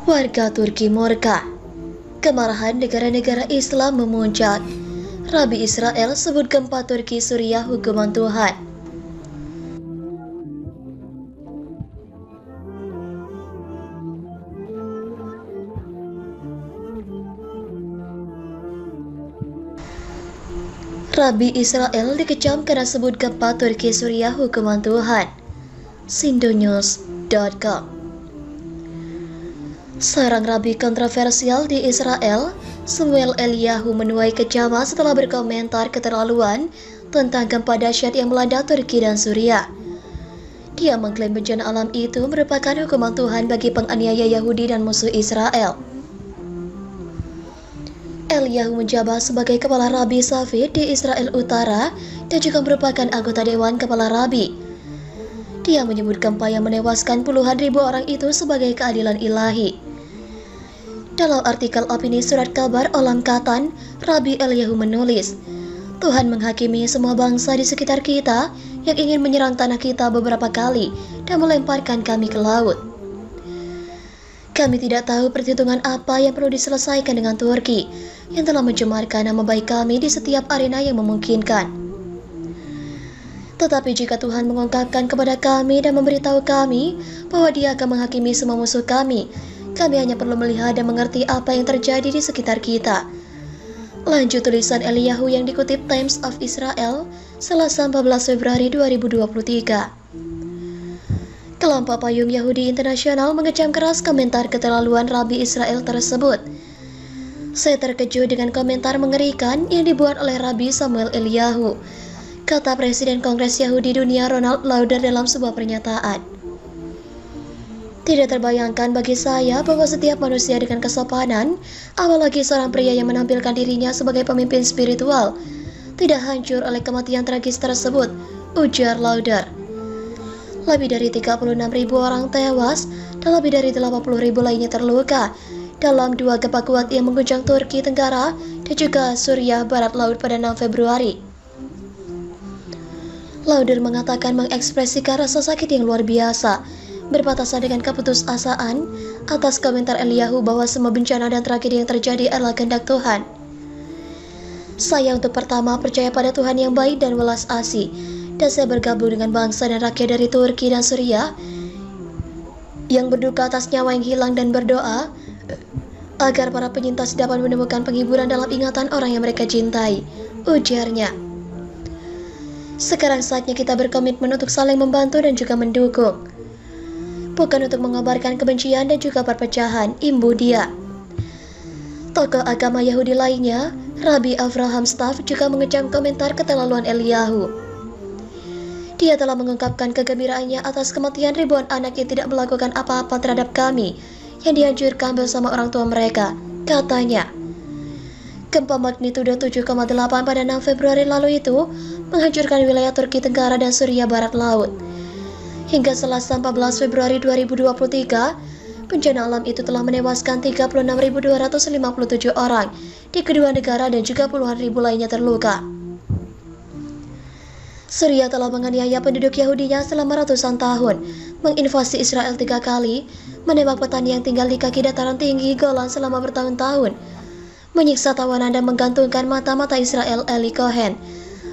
Warga Turki murka. Kemarahan negara-negara Islam memuncak. Rabi Israel sebut gempa Turki Suriah hukuman Tuhan. Rabi Israel dikecam karena sebut gempa Turki Suriah hukuman Tuhan. Sindonews.com. Seorang rabi kontroversial di Israel, Shmuel Eliyahu, menuai kecaman setelah berkomentar keterlaluan tentang gempa dahsyat yang melanda Turki dan Suriah. Dia mengklaim bencana alam itu merupakan hukuman Tuhan bagi penganiaya Yahudi dan musuh Israel. Eliyahu menjabat sebagai kepala Rabi Safed di Israel Utara dan juga merupakan anggota Dewan Kepala Rabi. Dia menyebut gempa yang menewaskan puluhan ribu orang itu sebagai keadilan ilahi. Dalam artikel opini surat kabar Olam Katan, Rabi Eliyahu menulis, Tuhan menghakimi semua bangsa di sekitar kita yang ingin menyerang tanah kita beberapa kali dan melemparkan kami ke laut. Kami tidak tahu perhitungan apa yang perlu diselesaikan dengan Turki yang telah mencemarkan nama baik kami di setiap arena yang memungkinkan. Tetapi jika Tuhan mengungkapkan kepada kami dan memberitahu kami bahwa Dia akan menghakimi semua musuh kami hanya perlu melihat dan mengerti apa yang terjadi di sekitar kita. Lanjut tulisan Eliyahu yang dikutip Times of Israel, Selasa 14 Februari 2023. Kelompok payung Yahudi Internasional mengecam keras komentar keterlaluan Rabi Israel tersebut. Saya terkejut dengan komentar mengerikan yang dibuat oleh Rabi Shmuel Eliyahu, kata Presiden Kongres Yahudi Dunia Ronald Lauder dalam sebuah pernyataan. Tidak terbayangkan bagi saya bahwa setiap manusia dengan kesopanan, apalagi seorang pria yang menampilkan dirinya sebagai pemimpin spiritual, tidak hancur oleh kematian tragis tersebut, ujar Lauder. Lebih dari 36.000 orang tewas dan lebih dari 80.000 lainnya terluka dalam dua gempa kuat yang mengguncang Turki Tenggara dan juga Suriah Barat Laut pada 6 Februari. Lauder mengatakan mengekspresikan rasa sakit yang luar biasa, berbatasan dengan keputusasaan atas komentar Eliyahu bahwa semua bencana dan tragedi yang terjadi adalah kehendak Tuhan. Saya untuk pertama percaya pada Tuhan yang baik dan welas asih, dan saya bergabung dengan bangsa dan rakyat dari Turki dan Suriah yang berduka atas nyawa yang hilang dan berdoa agar para penyintas dapat menemukan penghiburan dalam ingatan orang yang mereka cintai, ujarnya. Sekarang saatnya kita berkomitmen untuk saling membantu dan juga mendukung, bukan untuk mengabarkan kebencian dan juga perpecahan, imbu dia. Tokoh agama Yahudi lainnya, Rabbi Avraham Staff, juga mengecam komentar keterlaluan Eliyahu. Dia telah mengungkapkan kegembiraannya atas kematian ribuan anak yang tidak melakukan apa-apa terhadap kami yang dihancurkan bersama orang tua mereka, katanya. Gempa magnitudo 7,8 pada 6 Februari lalu itu menghancurkan wilayah Turki Tenggara dan Suriah Barat Laut. Hingga Selasa 14 Februari 2023, bencana alam itu telah menewaskan 36.257 orang di kedua negara dan juga puluhan ribu lainnya terluka. Suriah telah menganiaya penduduk Yahudinya selama ratusan tahun, menginvasi Israel 3 kali, menembak petani yang tinggal di kaki dataran tinggi Golan selama bertahun-tahun, menyiksa tawanan dan menggantungkan mata-mata Israel. Eli Cohen,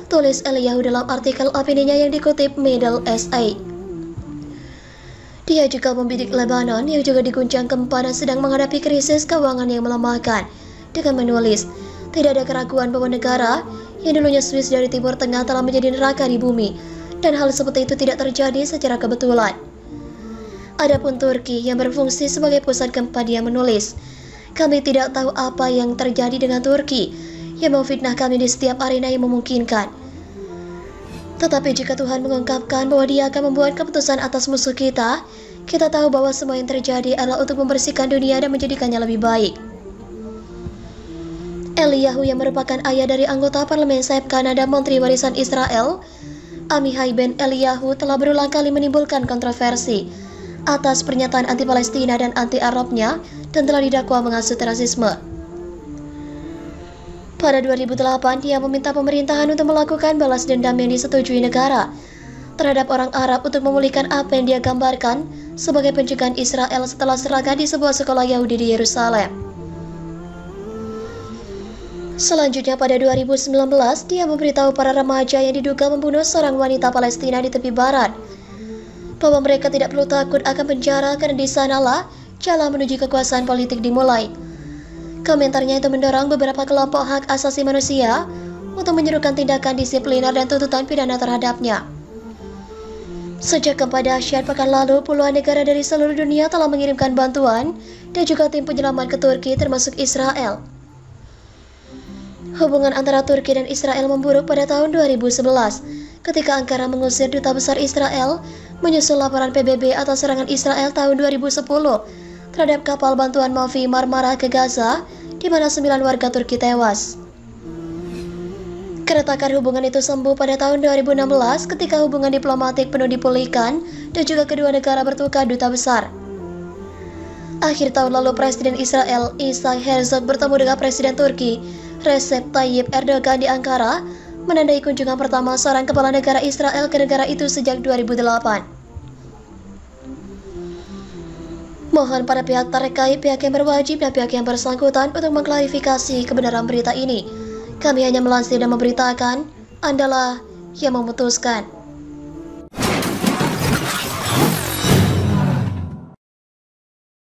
tulis Eliyahu dalam artikel opininya yang dikutip Middle SA. Dia juga membidik Lebanon yang juga diguncang gempa dan sedang menghadapi krisis keuangan yang melemahkan, dengan menulis, tidak ada keraguan bahwa negara yang dulunya Swiss dari Timur Tengah telah menjadi neraka di bumi, dan hal seperti itu tidak terjadi secara kebetulan. Adapun Turki yang berfungsi sebagai pusat gempa, dia menulis, kami tidak tahu apa yang terjadi dengan Turki yang memfitnah kami di setiap arena yang memungkinkan. Tetapi jika Tuhan mengungkapkan bahwa Dia akan membuat keputusan atas musuh kita tahu bahwa semua yang terjadi adalah untuk membersihkan dunia dan menjadikannya lebih baik. Eliyahu yang merupakan ayah dari anggota parlemen sayap kanan dan Menteri Warisan Israel, Amihai Ben Eliyahu, telah berulang kali menimbulkan kontroversi atas pernyataan anti-Palestina dan anti-Arabnya dan telah didakwa menghasut rasisme. Pada 2008, dia meminta pemerintahan untuk melakukan balas dendam yang disetujui negara terhadap orang Arab untuk memulihkan apa yang dia gambarkan sebagai pencegahan Israel setelah serangan di sebuah sekolah Yahudi di Yerusalem. Selanjutnya pada 2019, dia memberitahu para remaja yang diduga membunuh seorang wanita Palestina di tepi barat bahwa mereka tidak perlu takut akan penjara karena di sanalah jalan menuju kekuasaan politik dimulai. Komentarnya itu mendorong beberapa kelompok hak asasi manusia untuk menyerukan tindakan disipliner dan tuntutan pidana terhadapnya. Sejak gempa dahsyat pekan lalu, puluhan negara dari seluruh dunia telah mengirimkan bantuan dan juga tim penyelamat ke Turki termasuk Israel. Hubungan antara Turki dan Israel memburuk pada tahun 2011 ketika Ankara mengusir duta besar Israel menyusul laporan PBB atas serangan Israel tahun 2010 terhadap kapal bantuan Mavi Marmara ke Gaza, di mana 9 warga Turki tewas. Keretakan hubungan itu sembuh pada tahun 2016 ketika hubungan diplomatik penuh dipulihkan dan juga kedua negara bertukar duta besar. Akhir tahun lalu, Presiden Israel Isaac Herzog bertemu dengan Presiden Turki Recep Tayyip Erdogan di Ankara, menandai kunjungan pertama seorang kepala negara Israel ke negara itu sejak 2008. Mohon para pihak terkait, pihak yang berwajib dan pihak yang bersangkutan untuk mengklarifikasi kebenaran berita ini. Kami hanya melansir dan memberitakan, Andalah yang memutuskan.